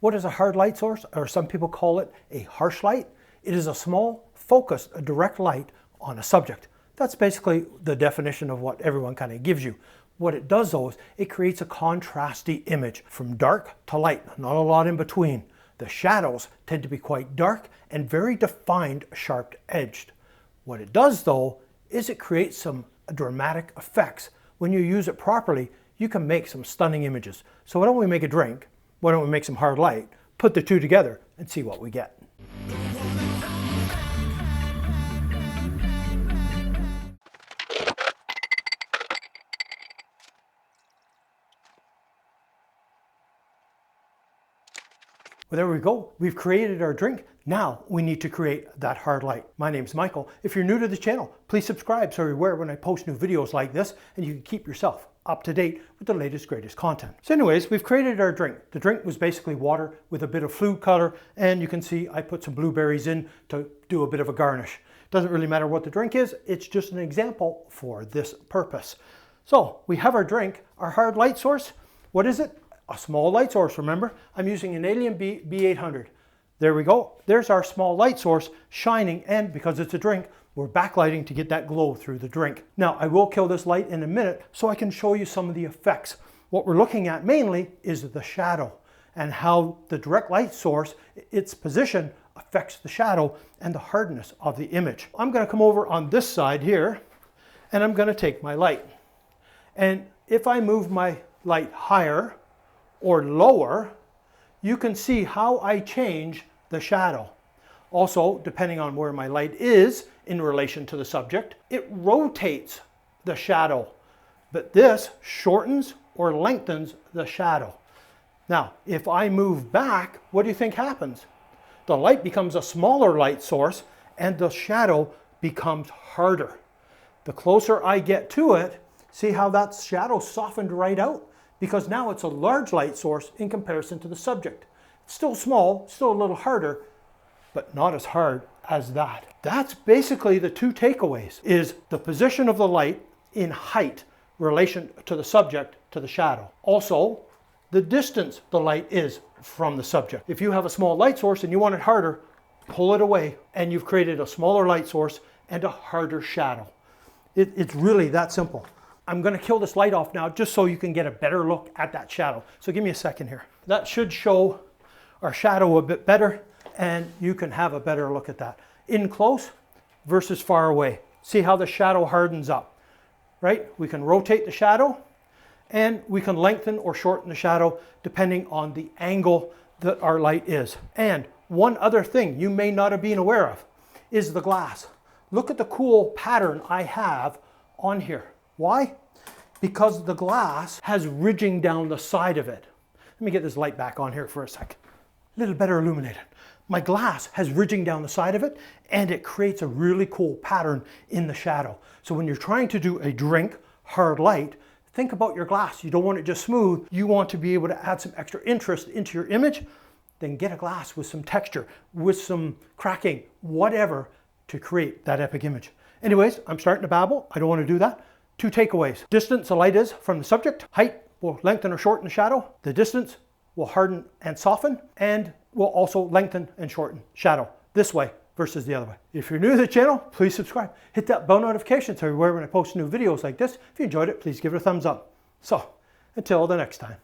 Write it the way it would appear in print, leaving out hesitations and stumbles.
What is a hard light source, or some people call it a harsh light? It is a small, focused, a direct light on a subject. That's basically the definition of what everyone kind of gives you. What it does though is it creates a contrasty image from dark to light, not a lot in between. The shadows tend to be quite dark and very defined, sharp edged. What it does though is it creates some dramatic effects. When you use it properly, you can make some stunning images. So why don't we make a drink? Why don't we make some hard light, put the two together and see what we get. Well, there we go. We've created our drink. Now we need to create that hard light. My name's Michael. If you're new to the channel, please subscribe so you're aware when I post new videos like this and you can keep yourself up to date with the latest, greatest content. So anyways, we've created our drink. The drink was basically water with a bit of food color, and you can see I put some blueberries in to do a bit of a garnish. Doesn't really matter what the drink is, it's just an example for this purpose. So we have our drink, our hard light source. What is it? A small light source, remember? I'm using an Alien B800. There we go. There's our small light source shining, and because it's a drink, we're backlighting to get that glow through the drink. Now, I will kill this light in a minute so I can show you some of the effects. What we're looking at mainly is the shadow and how the direct light source, its position, affects the shadow and the hardness of the image. I'm going to come over on this side here, and I'm going to take my light. And if I move my light higher or lower, you can see how I change the shadow. Also, depending on where my light is in relation to the subject, it rotates the shadow, but this shortens or lengthens the shadow. Now, if I move back, what do you think happens? The light becomes a smaller light source and the shadow becomes harder. The closer I get to it, see how that shadow softened right out? Because now it's a large light source in comparison to the subject. It's still small, still a little harder, but not as hard as that. That's basically the two takeaways, is the position of the light in height relation to the subject to the shadow. Also, the distance the light is from the subject. If you have a small light source and you want it harder, pull it away and you've created a smaller light source and a harder shadow. It's really that simple. I'm going to kill this light off now just so you can get a better look at that shadow. So give me a second here. That should show our shadow a bit better and you can have a better look at that. In close versus far away. See how the shadow hardens up, right? We can rotate the shadow and we can lengthen or shorten the shadow depending on the angle that our light is. And one other thing you may not have been aware of is the glass. Look at the cool pattern I have on here. Why? Because the glass has ridging down the side of it. Let me get this light back on here for a sec. A little better illuminated. My glass has ridging down the side of it and it creates a really cool pattern in the shadow. So when you're trying to do a drink, hard light, think about your glass. You don't want it just smooth. You want to be able to add some extra interest into your image. Then get a glass with some texture, with some cracking, whatever, to create that epic image. Anyways, I'm starting to babble. I don't want to do that. Two takeaways. Distance the light is from the subject. Height will lengthen or shorten the shadow. The distance will harden and soften and will also lengthen and shorten shadow this way versus the other way. If you're new to the channel, please subscribe. Hit that bell notification so you're aware when I post new videos like this. If you enjoyed it, please give it a thumbs up. So, until the next time.